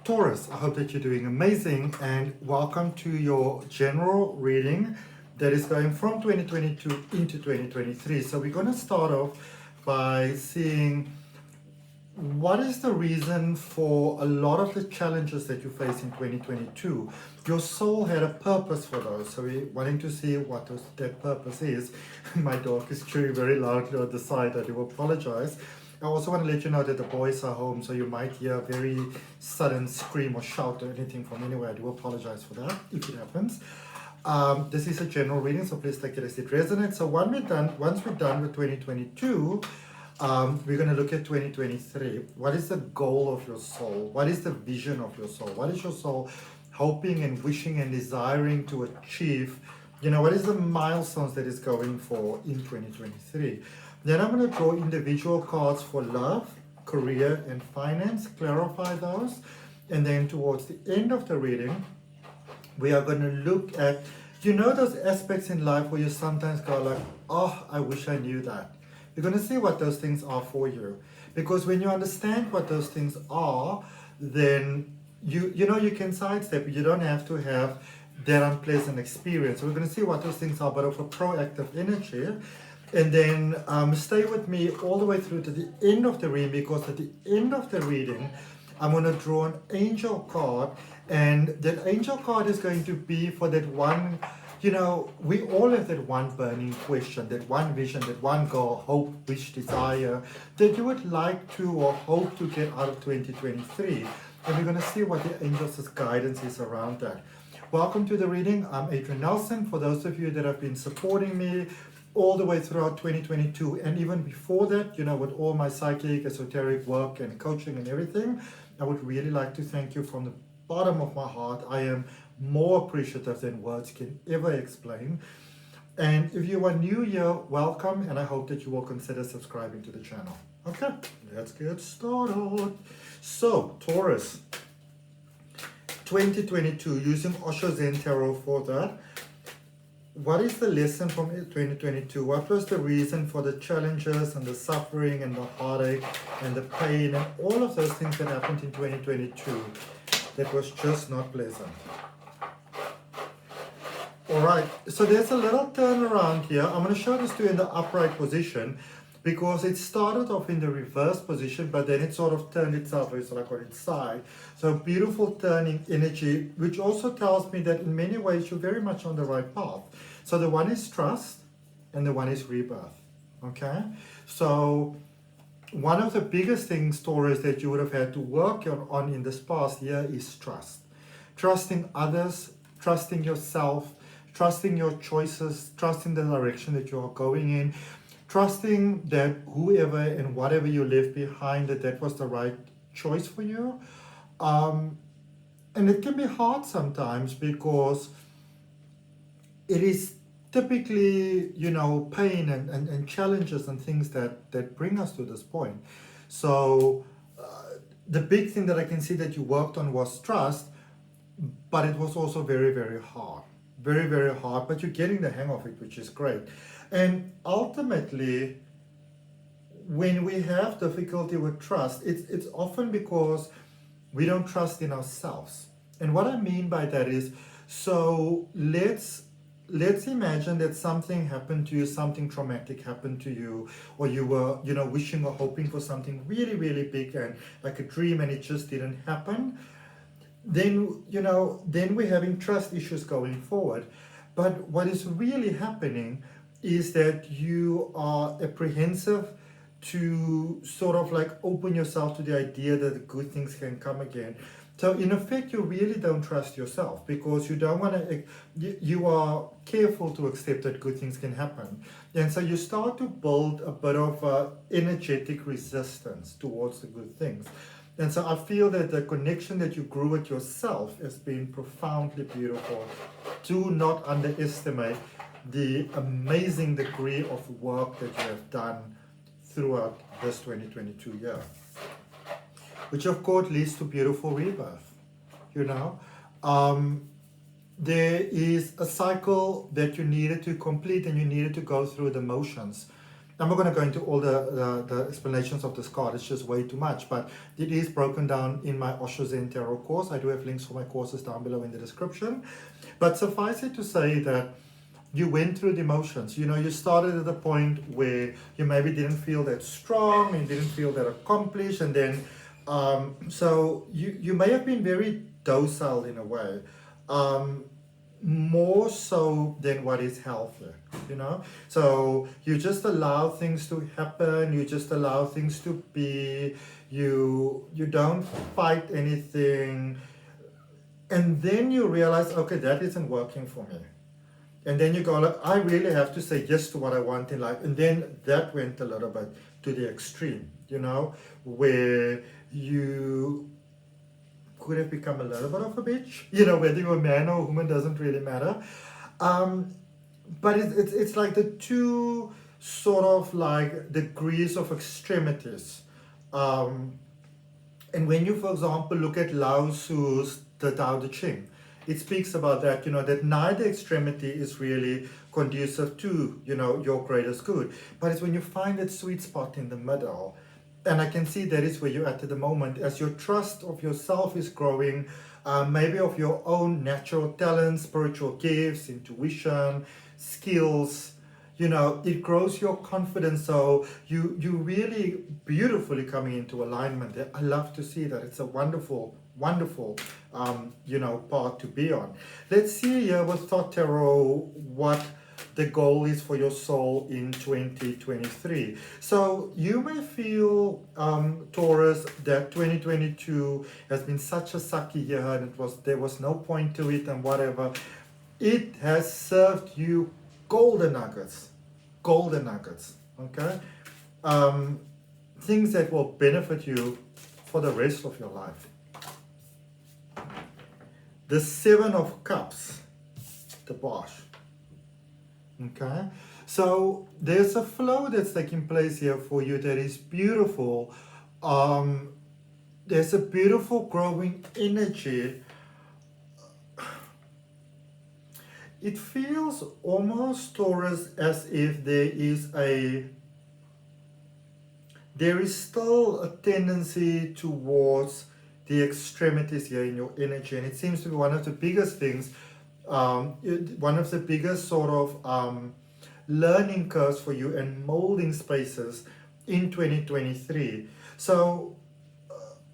Taurus, I hope that you're doing amazing and welcome to your general reading that is going from 2022 into 2023. So we're going to start off by seeing what is the reason for a lot of the challenges that you face in 2022. Your soul had a purpose for those, so we're wanting to see what that purpose is. My dog is chewing very loudly on the side. I do apologize. I also want to let you know that the boys are home, so you might hear a very sudden scream or shout or anything from anywhere. I do apologize for that if it happens. This is a general reading, so please take it as it resonates. So once we're done with 2022, we're going to look at 2023. What is the goal of your soul? What is the vision of your soul? What is your soul hoping and wishing and desiring to achieve? You know, what is the milestones that is going for in 2023? Then I'm going to draw individual cards for love, career, and finance, clarify those. And then towards the end of the reading, we are going to look at, you know, those aspects in life where you sometimes go like, oh, I wish I knew that. You're going to see what those things are for you. Because when you understand what those things are, then you know you can sidestep. You don't have to have that unpleasant experience. So we're going to see what those things are, but of a proactive energy. And then stay with me all the way through to the end of the reading, because at the end of the reading, I'm going to draw an angel card. And that angel card is going to be for that one, you know, we all have that one burning question, that one vision, that one goal, hope, wish, desire, that you would like to or hope to get out of 2023. And we're going to see what the angels' guidance is around that. Welcome to the reading. I'm Adrian Nelson. For those of you that have been supporting me all the way throughout 2022 and even before that, you know, with all my psychic, esoteric work and coaching and everything, I would really like to thank you from the bottom of my heart. I am more appreciative than words can ever explain. And if you are new here, welcome, and I hope that you will consider subscribing to the channel. Okay, let's get started. So, Taurus, 2022, using OSHO Zen Tarot for that. What is the lesson from 2022? What was the reason for the challenges and the suffering and the heartache and the pain and all of those things that happened in 2022 that was just not pleasant? Alright, so there's a little turnaround here. I'm going to show this to you in the upright position because it started off in the reverse position, but then it sort of turned itself, it's like on its side. So beautiful turning energy, which also tells me that in many ways you're very much on the right path. So the one is trust and the one is rebirth. Okay? So one of the biggest things, Taurus, that you would have had to work on in this past year is trust. Trusting others, trusting yourself, trusting your choices, trusting the direction that you are going in, trusting that whoever and whatever you left behind, that was the right choice for you. And it can be hard sometimes because it is typically, you know, pain and challenges and things that bring us to this point. So the big thing that I can see that you worked on was trust, but it was also very, very hard. Very, very hard, but you're getting the hang of it, which is great. And ultimately, when we have difficulty with trust, it's often because we don't trust in ourselves. And what I mean by that is, so let's imagine that something happened to you, something traumatic happened to you, or you were, you know, wishing or hoping for something really, really big and like a dream, and it just didn't happen. Then, you know, then we're having trust issues going forward. But what is really happening is that you are apprehensive to sort of like open yourself to the idea that good things can come again. So in effect, you really don't trust yourself because you don't want to, you are careful to accept that good things can happen. And so you start to build a bit of energetic resistance towards the good things. And so I feel that the connection that you grew with yourself has been profoundly beautiful. Do not underestimate the amazing degree of work that you have done throughout this 2022 year. Which of course leads to beautiful rebirth, you know. There is a cycle that you needed to complete and you needed to go through the motions. I'm not going to go into all the explanations of this card, it's just way too much, but it is broken down in my OSHO Zen Tarot course. I do have links for my courses down below in the description. But suffice it to say that you went through the emotions. You know, you started at a point where you maybe didn't feel that strong and didn't feel that accomplished, and then so you may have been very docile in a way, more so than what is healthy, you know. So you just allow things to happen, you just allow things to be, you don't fight anything, and then you realize, okay, that isn't working for me. And then you go like, I really have to say yes to what I want in life. And then that went a little bit to the extreme, you know, where you could have become a little bit of a bitch, you know, whether you're a man or a woman doesn't really matter. But it's like the two sort of like degrees of extremities. And when you, for example, look at Lao Tzu's the Tao Te Ching, it speaks about that, you know, that neither extremity is really conducive to, you know, your greatest good. But it's when you find that sweet spot in the middle. And I can see that is where you're at the moment, as your trust of yourself is growing, maybe of your own natural talents, spiritual gifts, intuition, skills, you know, it grows your confidence. So you really beautifully coming into alignment. I love to see that. It's a wonderful, you know, part to be on. Let's see here with Thought Tarot what the goal is for your soul in 2023. So you may feel, Taurus, that 2022 has been such a sucky year and there was no point to it and whatever. It has served you golden nuggets, okay? Things that will benefit you for the rest of your life. The Seven of Cups, the Bosch. Okay, so there's a flow that's taking place here for you that is beautiful. There's a beautiful growing energy. It feels almost, Taurus, as if there is still a tendency towards the extremities here in your energy, and it seems to be one of the biggest things, one of the biggest sort of learning curves for you and molding spaces in 2023. So,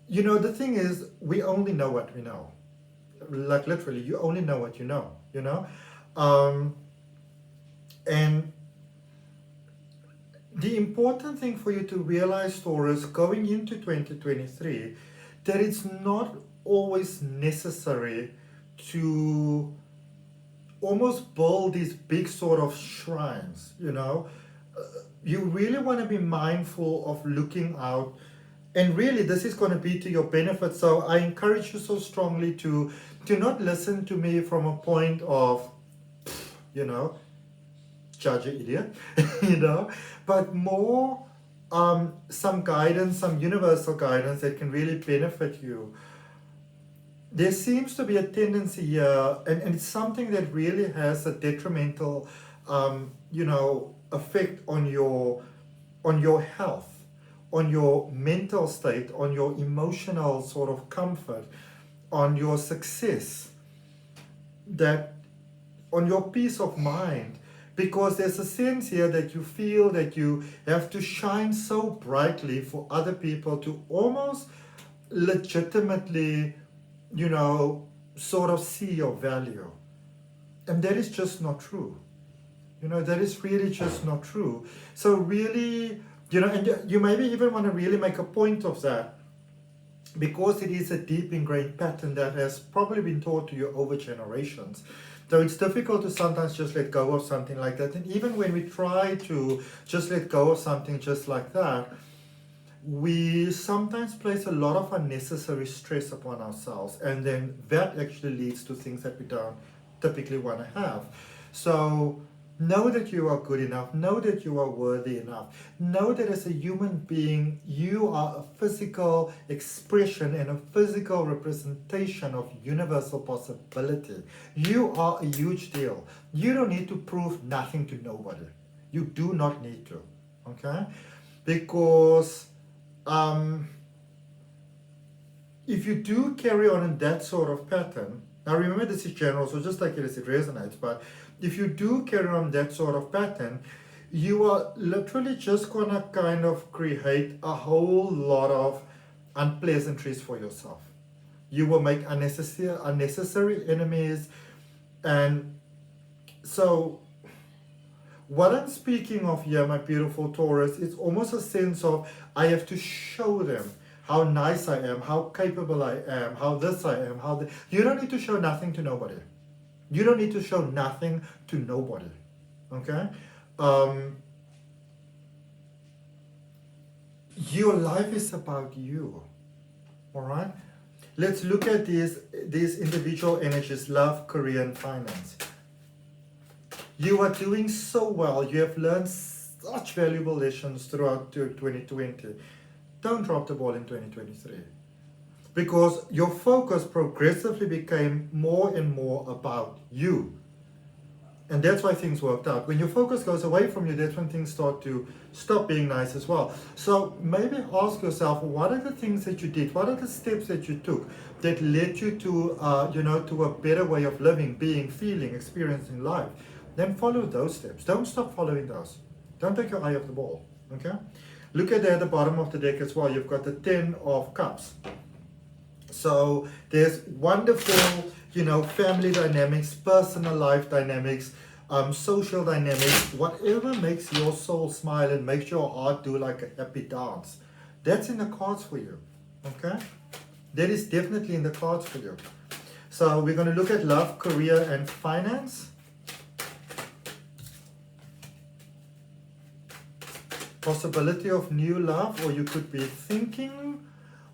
you know, the thing is, we only know what we know. Like literally, you only know what you know, you know? And the important thing for you to realize, Taurus, going into 2023, that it's not always necessary to almost build these big sort of shrines, you know. You really want to be mindful of looking out, and really this is going to be to your benefit. So I encourage you so strongly to not listen to me from a point of, you know, judge an idiot, you know, but more some guidance, some universal guidance that can really benefit you. There seems to be a tendency here, and it's something that really has a detrimental, you know, effect on your health, on your mental state, on your emotional sort of comfort, on your success, that on your peace of mind, because there's a sense here that you feel that you have to shine so brightly for other people to almost legitimately, you know, sort of see your value. And that is just not true. You know, that is really just not true. So really, you know, and you maybe even want to really make a point of that, because it is a deep ingrained pattern that has probably been taught to you over generations. So it's difficult to sometimes just let go of something like that. And even when we try to just let go of something just like that, we sometimes place a lot of unnecessary stress upon ourselves, and then that actually leads to things that we don't typically want to have. So know that you are good enough, know that you are worthy enough, know that as a human being you are a physical expression and a physical representation of universal possibility. You are a huge deal. You don't need to prove nothing to nobody. You do not need to. okay? Because if you do carry on in that sort of pattern, now remember this is general, so just take it as it resonates, but if you do carry on that sort of pattern, you are literally just gonna kind of create a whole lot of unpleasantries for yourself. You will make unnecessary enemies, and so what I'm speaking of here, my beautiful Taurus, is almost a sense of I have to show them how nice I am, how capable I am, how this I am, how the... You don't need to show nothing to nobody. You don't need to show nothing to nobody. Okay? Your life is about you. Alright? Let's look at these individual energies, love, career, and finance. You are doing so well. You have learned such valuable lessons throughout 2020. Don't drop the ball in 2023. Because your focus progressively became more and more about you. And that's why things worked out. When your focus goes away from you, that's when things start to stop being nice as well. So maybe ask yourself, what are the things that you did? What are the steps that you took that led you to, to a better way of living, being, feeling, experiencing life? Then follow those steps. Don't stop following those. Don't take your eye off the ball. Okay? Look at the bottom of the deck as well. You've got the 10 of Cups. So there's wonderful, family dynamics, personal life dynamics, social dynamics, whatever makes your soul smile and makes your heart do like a happy dance. That's in the cards for you. Okay? That is definitely in the cards for you. So we're going to look at love, career, and finance. Possibility of new love, or you could be thinking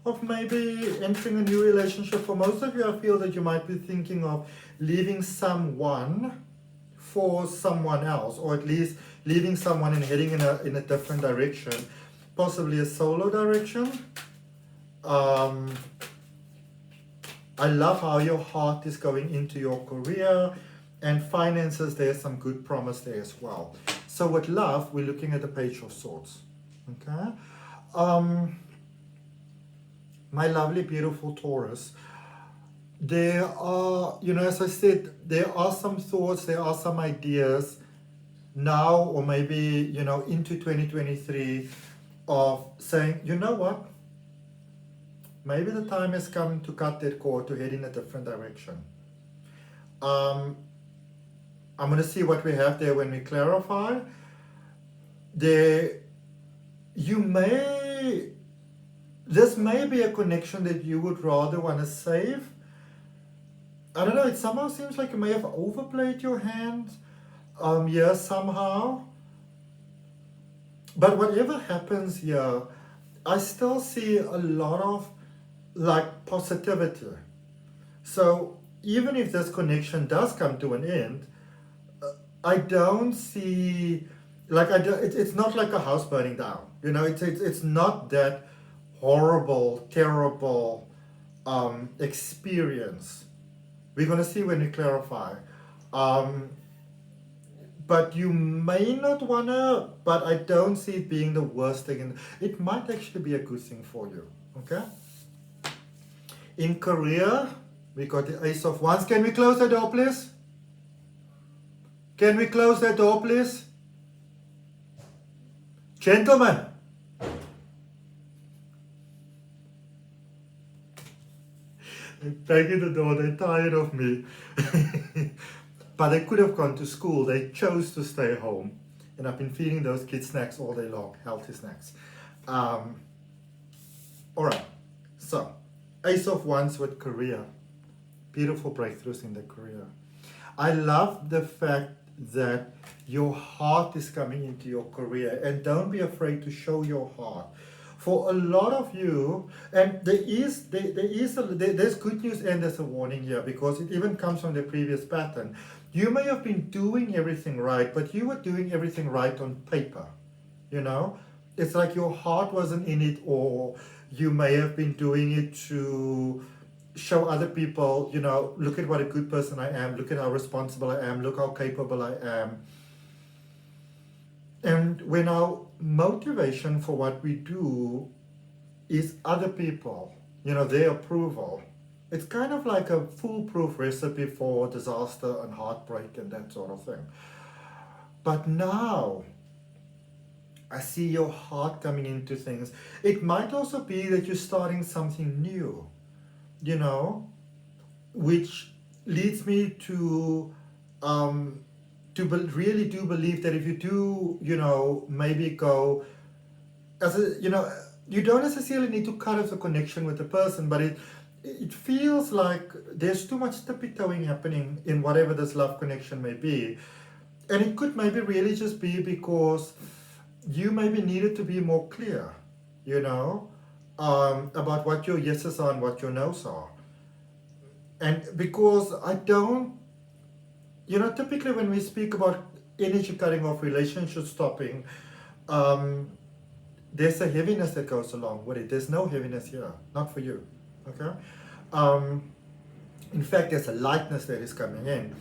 of maybe entering a new relationship. For most of you, I feel that you might be thinking of leaving someone for someone else, or at least leaving someone and heading in a different direction, possibly a solo direction. I love how your heart is going into your career, and finances, there's some good promise there as well. So with love, we're looking at the Page of Swords. Okay? My lovely, beautiful Taurus, there are, as I said, there are some thoughts, there are some ideas now, or maybe, into 2023, of saying, you know what? Maybe the time has come to cut that cord, to head in a different direction. I'm going to see what we have there when we clarify. This may be a connection that you would rather want to save. I don't know, it somehow seems like you may have overplayed your hand here somehow. But whatever happens here, I still see a lot of positivity. So even if this connection does come to an end, I don't see, it's not like a house burning down. It's not that horrible, terrible experience. We're going to see when we clarify. But you may not want to, but I don't see it being the worst thing. It might actually be a good thing for you. Okay? In career, we got the Ace of Wands. Can we close the door, please? Can we close that door, please? Gentlemen. They're taking the door, they're tired of me. But they could have gone to school, they chose to stay home. And I've been feeding those kids snacks all day long, healthy snacks. Alright, so Ace of Wands with career. Beautiful breakthroughs in the career. I love the fact that your heart is coming into your career, and don't be afraid to show your heart. For a lot of you, and there's good news and there's a warning here, because it even comes from the previous pattern. You may have been doing everything right, but you were doing everything right on paper. It's like your heart wasn't in it, or you may have been doing it to show other people, look at what a good person I am, look at how responsible I am, look how capable I am. And when our motivation for what we do is other people, their approval, it's kind of like a foolproof recipe for disaster and heartbreak and that sort of thing. But now, I see your heart coming into things. It might also be that you're starting something new, which leads me to really do believe that if you do, maybe go as a, you don't necessarily need to cut off the connection with the person, but it feels like there's too much tippy-toeing happening in whatever this love connection may be. And it could maybe really just be because you maybe needed to be more clear, about what your yeses are and what your nos are. And because I don't, typically when we speak about energy cutting off, relationship stopping, there's a heaviness that goes along with it. There's no heaviness here, not for you, okay? In fact, there's a lightness that is coming in.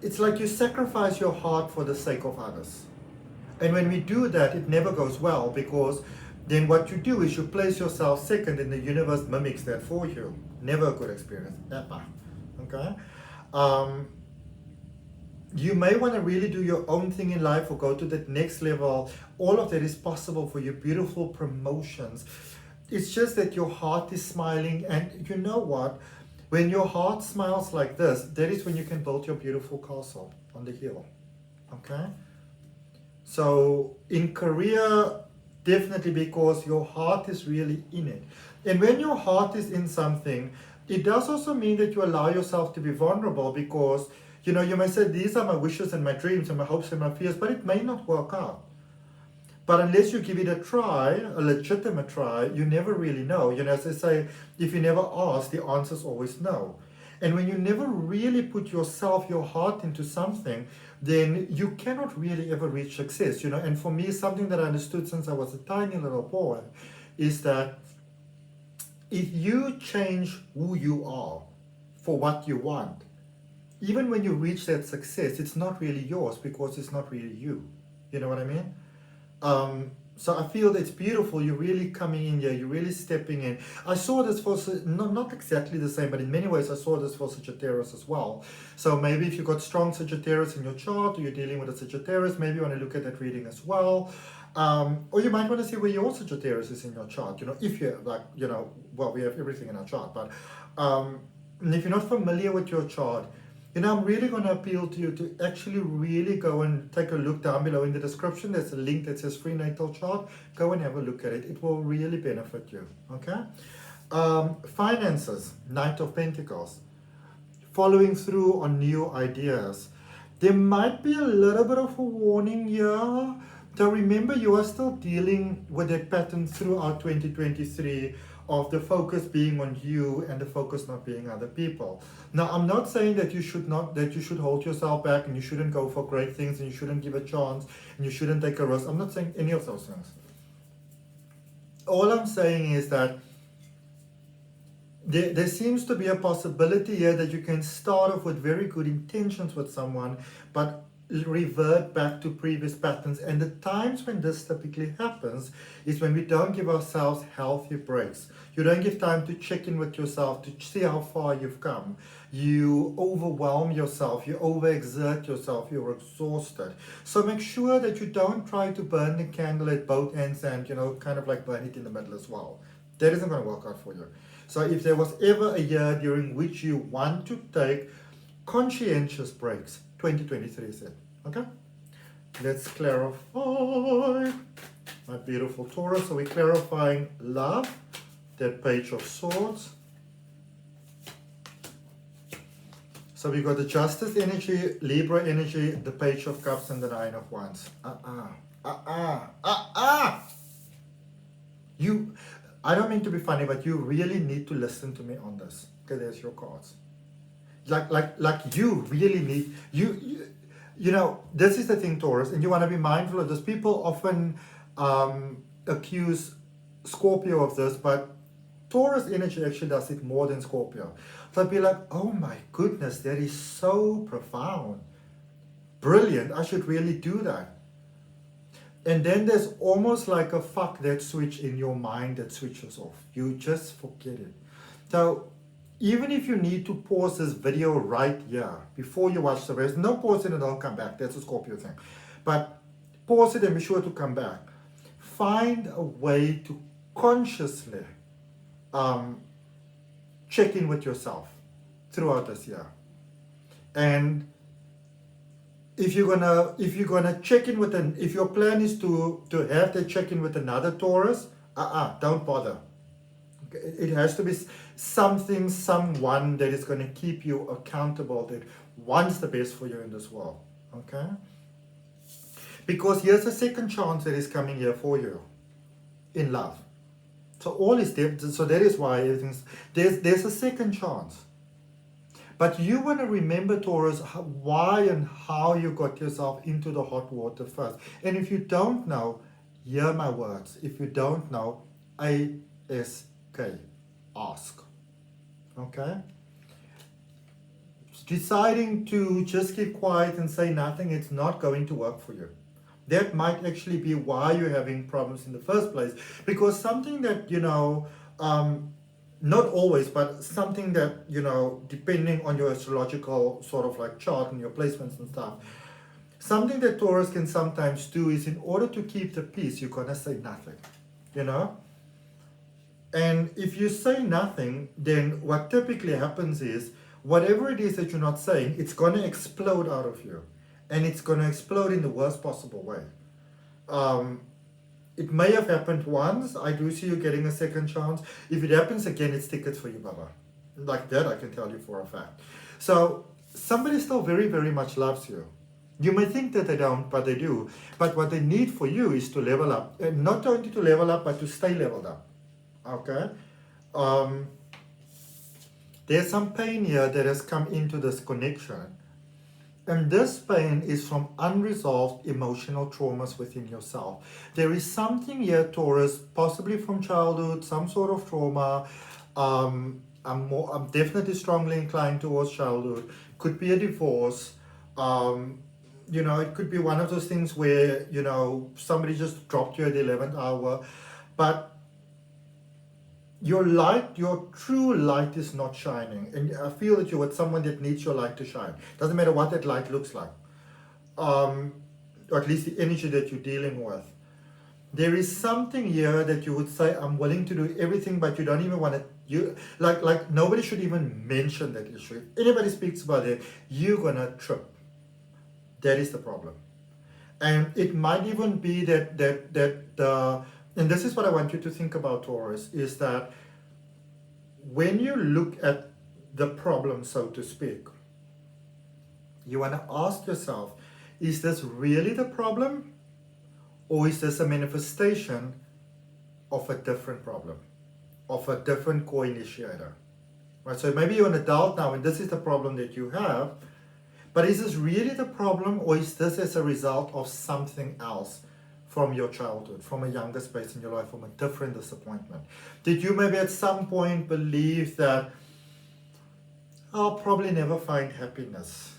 It's like you sacrifice your heart for the sake of others. And when we do that, it never goes well, because then what you do is you place yourself second and the universe mimics that for you. Never a good experience, ever, okay? You may want to really do your own thing in life or go to that next level. All of that is possible for your beautiful promotions. It's just that your heart is smiling, and you know what? When your heart smiles like this, that is when you can build your beautiful castle on the hill, okay? So in Korea, definitely because your heart is really in it. And when your heart is in something, it does also mean that you allow yourself to be vulnerable, because you may say, these are my wishes and my dreams and my hopes and my fears, but it may not work out. But unless you give it a try, a legitimate try, you never really know. As they say, if you never ask, the answer's always no. And when you never really put yourself, your heart into something, then you cannot really ever reach success. And for me, something that I understood since I was a tiny little boy is that if you change who you are for what you want, even when you reach that success, it's not really yours, because it's not really you. You know what I mean? So I feel that it's beautiful. You're really coming in here. You're really stepping in. I saw this for, not exactly the same, but in many ways I saw this for Sagittarius as well. So maybe if you've got strong Sagittarius in your chart, or you're dealing with a Sagittarius, maybe you want to look at that reading as well. Or you might want to see where your Sagittarius is in your chart. If you're like, well, we have everything in our chart, but and if you're not familiar with your chart, I'm really going to appeal to you to actually really go and take a look down below in the description. There's a link that says free natal chart. Go and have a look at it. It will really benefit you, okay? Finances, Knight of Pentacles. Following through on new ideas. There might be a little bit of a warning here. So remember, you are still dealing with that pattern throughout 2023 of the focus being on you and the focus not being other people. Now, I'm not saying that you should hold yourself back and you shouldn't go for great things and you shouldn't give a chance and you shouldn't take a risk. I'm not saying any of those things. All I'm saying is that there seems to be a possibility here that you can start off with very good intentions with someone, but revert back to previous patterns. And the times when this typically happens is when we don't give ourselves healthy breaks. You don't give time to check in with yourself, to see how far you've come. You overwhelm yourself, you overexert yourself, you're exhausted. So make sure that you don't try to burn the candle at both ends and, kind of like burn it in the middle as well. That isn't going to work out for you. So if there was ever a year during which you want to take conscientious breaks, 2023 is it. Okay? Let's clarify. My beautiful Taurus. So we're clarifying love, that Page of Swords. So we got the Justice energy, Libra energy, the Page of Cups, and the Nine of Wands. I don't mean to be funny, but you really need to listen to me on this. Okay, there's your cards. Like you really need, this is the thing, Taurus, and you want to be mindful of this. People often accuse Scorpio of this, but Taurus energy actually does it more than Scorpio. So I'd be like, oh my goodness, that is so profound. brilliant, I should really do that. And then there's almost like a fuck that switch in your mind that switches off. You just forget it. So even if you need to pause this video right here before you watch the rest, no pause it and don't come back. That's a Scorpio thing. But pause it and be sure to come back. Find a way to consciously check in with yourself throughout this year. And if you're gonna check in with if your plan is to have the check in with another Taurus, don't bother. It has to be someone that is going to keep you accountable, that wants the best for you in this world. Okay? Because here's a second chance that is coming here for you in love. So all is there. So that is why there's a second chance. But you want to remember, Taurus, why and how you got yourself into the hot water first. And if you don't know, hear my words. If you don't know, ASK, ask. Okay? Deciding to just keep quiet and say nothing, it's not going to work for you. That might actually be why you're having problems in the first place. Because something that, not always, but something that, depending on your astrological sort of like chart and your placements and stuff, something that Taurus can sometimes do is, in order to keep the peace, you're going to say nothing, And if you say nothing, then what typically happens is, whatever it is that you're not saying, it's going to explode out of you. And it's going to explode in the worst possible way. It may have happened once. I do see you getting a second chance. If it happens again, it's tickets for you, Baba. Like that, I can tell you for a fact. So, somebody still very, very much loves you. You may think that they don't, but they do. But what they need for you is to level up. And not only to level up, but to stay leveled up. Okay? There's some pain here that has come into this connection. And this pain is from unresolved emotional traumas within yourself. There is something here, Taurus, possibly from childhood, some sort of trauma. I'm definitely strongly inclined towards childhood. Could be a divorce. It could be one of those things where, somebody just dropped you at the 11th hour. But your light, your true light is not shining. And I feel that you're with someone that needs your light to shine. Doesn't matter what that light looks like. Or at least the energy that you're dealing with. There is something here that you would say, I'm willing to do everything, but you don't even want to, like nobody should even mention that issue. If anybody speaks about it, you're going to trip. That is the problem. And it might even be that and this is what I want you to think about, Taurus, is that when you look at the problem, so to speak, you want to ask yourself, is this really the problem? Or is this a manifestation of a different problem, of a different co-initiator? Right? So maybe you're an adult now and this is the problem that you have, but is this really the problem, or is this as a result of something else from your childhood, from a younger space in your life, from a different disappointment? Did you maybe at some point believe that I'll probably never find happiness?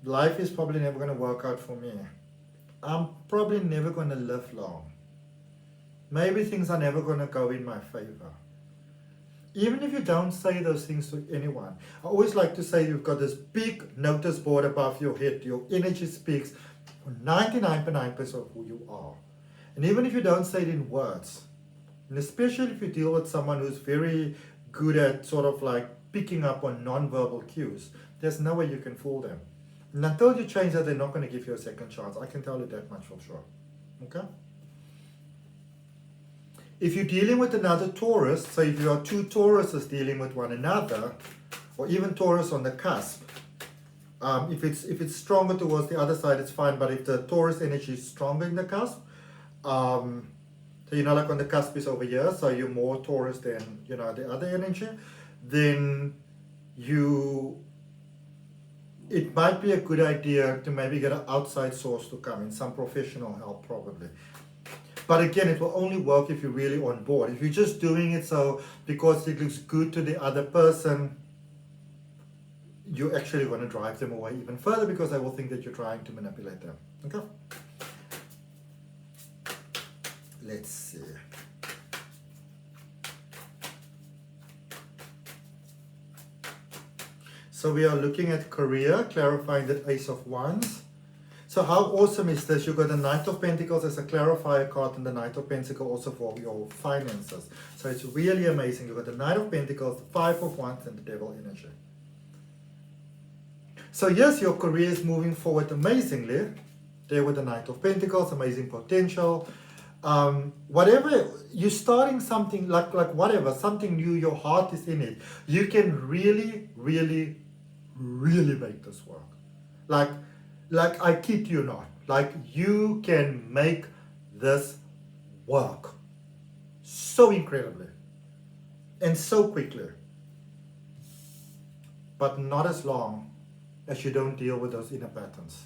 Life is probably never going to work out for me. I'm probably never going to live long. Maybe things are never going to go in my favor. Even if you don't say those things to anyone, I always like to say you've got this big notice board above your head. Your energy speaks 99.9% of who you are. And even if you don't say it in words, and especially if you deal with someone who's very good at sort of like picking up on non-verbal cues, there's no way you can fool them. And until you change that, they're not going to give you a second chance. I can tell you that much for sure. Okay? If you're dealing with another Taurus, so if you are two Tauruses dealing with one another, or even Taurus on the cusp, if it's stronger towards the other side, it's fine. But if the Taurus energy is stronger in the cusp, so like on the cusp is over here, so you're more Taurus than the other energy, then it might be a good idea to maybe get an outside source to come in, some professional help probably. But again, it will only work if you're really on board. If you're just doing it so because it looks good to the other person, you're actually going to drive them away even further because they will think that you're trying to manipulate them. Okay? Let's see. So we are looking at career, clarifying that Ace of Wands. So how awesome is this? You've got the Knight of Pentacles as a clarifier card and the Knight of Pentacles also for your finances. So it's really amazing. You've got the Knight of Pentacles, the Five of Wands and the Devil energy. So yes, your career is moving forward amazingly. There with the Knight of Pentacles, amazing potential. Whatever, you're starting something like whatever, something new, your heart is in it. You can really, really, really make this work. Like I kid you not, like you can make this work so incredibly and so quickly, but not as long as you don't deal with those inner patterns.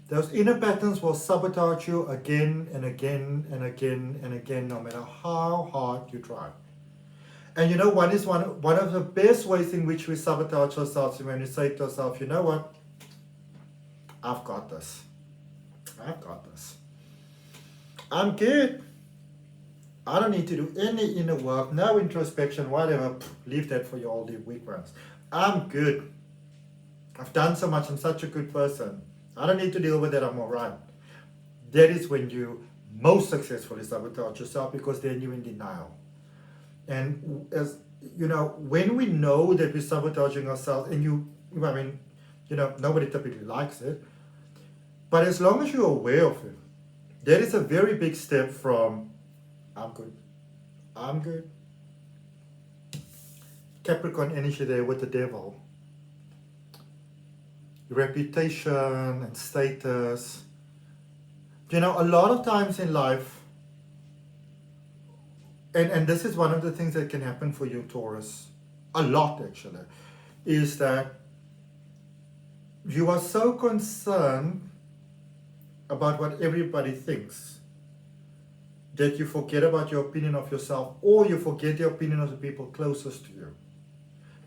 Those inner patterns will sabotage you again and again and again and again, no matter how hard you try. And you know, one of the best ways in which we sabotage ourselves is when we say to ourselves, you know what? I've got this. I've got this. I'm good. I don't need to do any inner work, no introspection, whatever. Leave that for your old weak ones. I'm good. I've done so much. I'm such a good person. I don't need to deal with it. I'm all right. That is when you most successfully sabotage yourself, because then you're in denial. And as you know, when we know that we're sabotaging ourselves, and nobody typically likes it, but as long as you're aware of it, that is a very big step from I'm good. I'm good. Capricorn energy there with the devil. Reputation and status. You know, a lot of times in life, and this is one of the things that can happen for you, Taurus, a lot actually, is that you are so concerned about what everybody thinks that you forget about your opinion of yourself, or you forget the opinion of the people closest to you.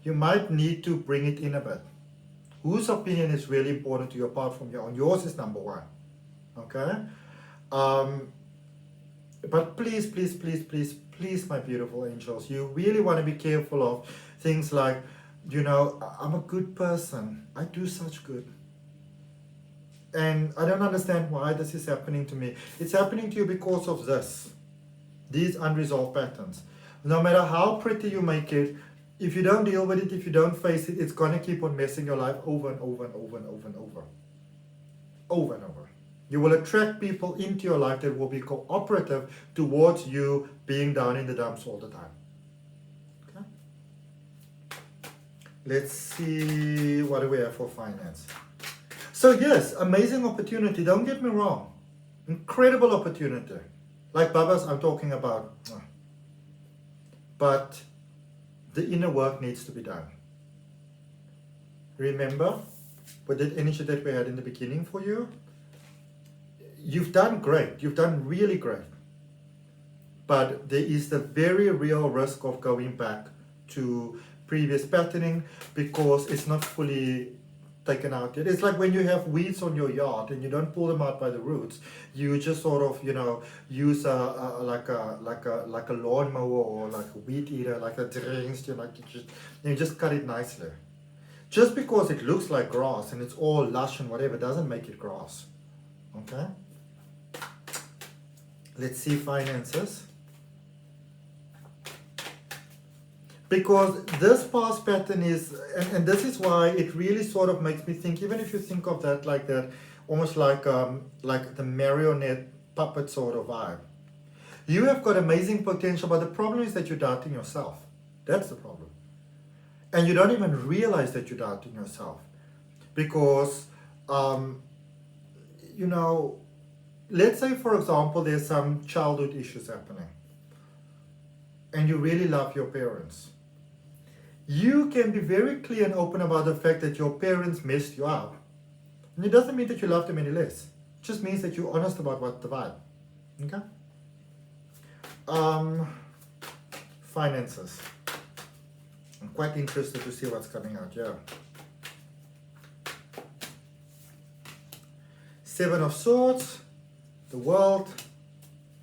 You might need to bring it in a bit. Whose opinion is really important to you apart from your own? Yours is number one. Okay? But please, please, please, please, please, my beautiful angels, you really want to be careful of things like, you know, I'm a good person. I do such good. And I don't understand why this is happening to me. It's happening to you because of these unresolved patterns. No matter how pretty you make it, if you don't deal with it, if you don't face it, it's going to keep on messing your life over and over and over and over and over. Over and over. You will attract people into your life that will be cooperative towards you being down in the dumps all the time. Okay? Let's see, what do we have for finance? So yes, amazing opportunity. Don't get me wrong. Incredible opportunity. Like Baba's I'm talking about. But the inner work needs to be done. Remember, with that energy that we had in the beginning for you, you've done great. You've done really great. But there is the very real risk of going back to previous patterning because it's not fully taken out yet. It's like when you have weeds on your yard and you don't pull them out by the roots, you just sort of, you know, use like a lawnmower or like a weed eater, like a drilling, you just cut it nicely. Just because it looks like grass and it's all lush and whatever doesn't make it grass. Okay? Let's see finances. Because this past pattern is, and this is why it really sort of makes me think, even if you think of that like that, almost like the marionette puppet sort of vibe. You have got amazing potential, but the problem is that you're doubting yourself. That's the problem. And you don't even realize that you're doubting yourself. Because, you know, let's say, for example, there's some childhood issues happening. And you really love your parents. You can be very clear and open about the fact that your parents messed you up. And it doesn't mean that you love them any less. It just means that you're honest about what the vibe. Okay? Finances. I'm quite interested to see what's coming out here. Seven of Swords, the World,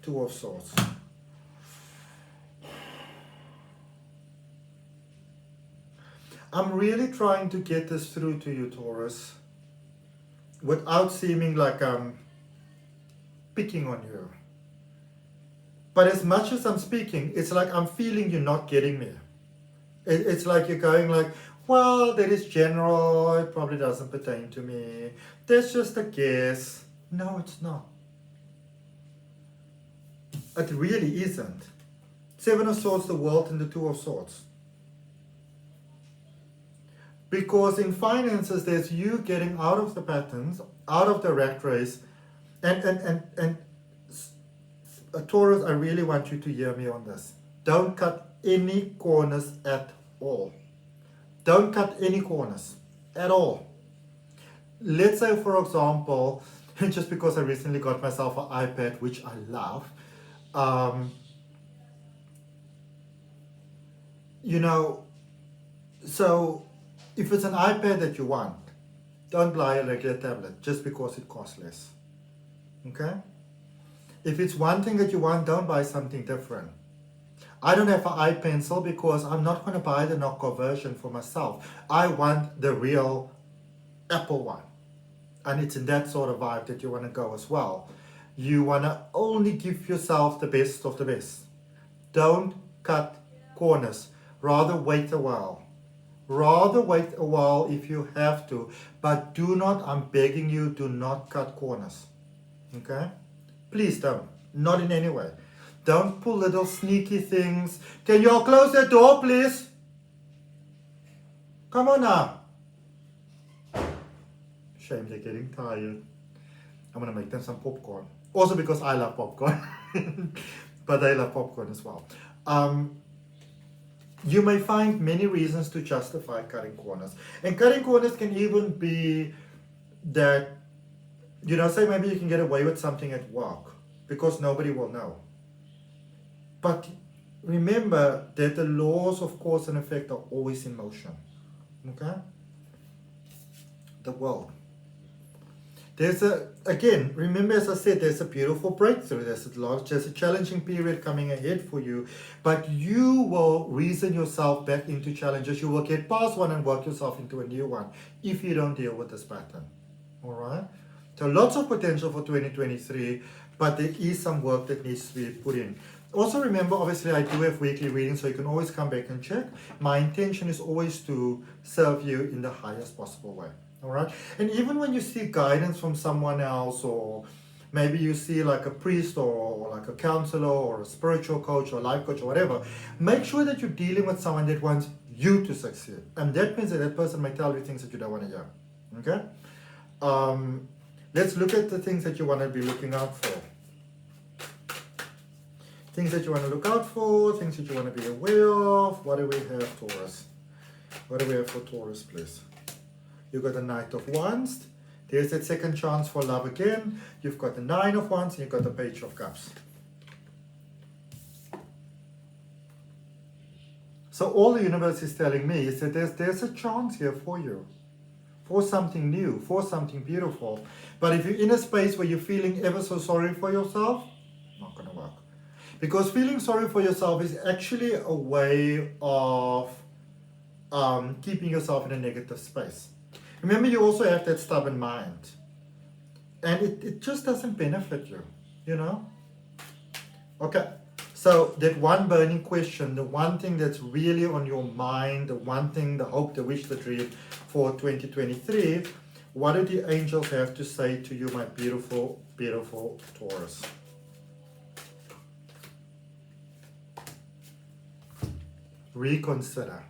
Two of Swords. I'm really trying to get this through to you, Taurus, without seeming like I'm picking on you. But as much as I'm speaking, it's like I'm feeling you're not getting me. It's like you're going like, well, that is general, it probably doesn't pertain to me. That's just a guess. No, it's not. It really isn't. Seven of Swords, the World, and the Two of Swords. Because in finances, there's you getting out of the patterns, out of the rat race, and Taurus, I really want you to hear me on this. Don't cut any corners at all. Don't cut any corners at all. Let's say, for example, just because I recently got myself an iPad, which I love, you know, so if it's an iPad that you want, don't buy a regular tablet just because it costs less. Okay? If it's one thing that you want, don't buy something different. I don't have an iPencil because I'm not going to buy the knockoff version for myself. I want the real Apple one. And it's in that sort of vibe that you want to go as well. You want to only give yourself the best of the best. Don't cut corners. Rather wait a while. Rather wait a while if you have to. But do not, I'm begging you, do not cut corners. Okay? Please don't. Not in any way. Don't pull little sneaky things. Can you all close that door, please? Come on now. Shame they're getting tired. I'm going to make them some popcorn. Also because I love popcorn. But they love popcorn as well. You may find many reasons to justify cutting corners. And cutting corners can even be that, you know, say maybe you can get away with something at work because nobody will know. But remember that the laws of cause and effect are always in motion. Okay? The world. Again, remember as I said, there's a beautiful breakthrough. There's a challenging period coming ahead for you. But you will reason yourself back into challenges. You will get past one and work yourself into a new one if you don't deal with this pattern. Alright? So lots of potential for 2023, but there is some work that needs to be put in. Also remember, obviously I do have weekly readings, so you can always come back and check. My intention is always to serve you in the highest possible way. Alright? And even when you see guidance from someone else, or maybe you see like a priest or like a counselor or a spiritual coach or life coach or whatever, make sure that you're dealing with someone that wants you to succeed. And that means that that person may tell you things that you don't want to hear. Okay? Let's look at the things that you want to be looking out for. Things that you want to look out for, things that you want to be aware of. What do we have, Taurus? What do we have for Taurus, please? You've got the Knight of Wands. There's that second chance for love again. You've got the Nine of Wands and you've got the Page of Cups. So all the universe is telling me is that there's a chance here for you. For something new, for something beautiful. But if you're in a space where you're feeling ever so sorry for yourself, not going to work. Because feeling sorry for yourself is actually a way of keeping yourself in a negative space. Remember, you also have that stubborn mind. And it just doesn't benefit you, you know? Okay, so that one burning question, the one thing that's really on your mind, the one thing, the hope, the wish, the dream for 2023, what do the angels have to say to you, my beautiful, beautiful Taurus? Reconsider.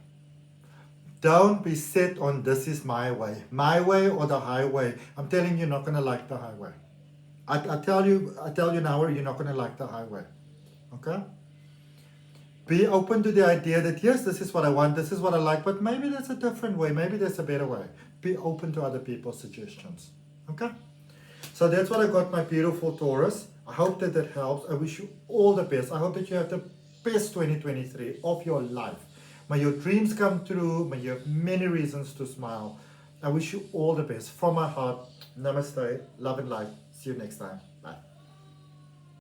Don't be set on this is my way or the highway. I'm telling you, you're not going to like the highway. I tell you now, you're not going to like the highway. Okay? Be open to the idea that yes, this is what I want, this is what I like, but maybe there's a different way, maybe there's a better way. Be open to other people's suggestions. Okay? So that's what I got, my beautiful Taurus. I hope that that helps. I wish you all the best. I hope that you have the best 2023 of your life. May your dreams come true. May you have many reasons to smile. I wish you all the best from my heart. Namaste, love and light. See you next time.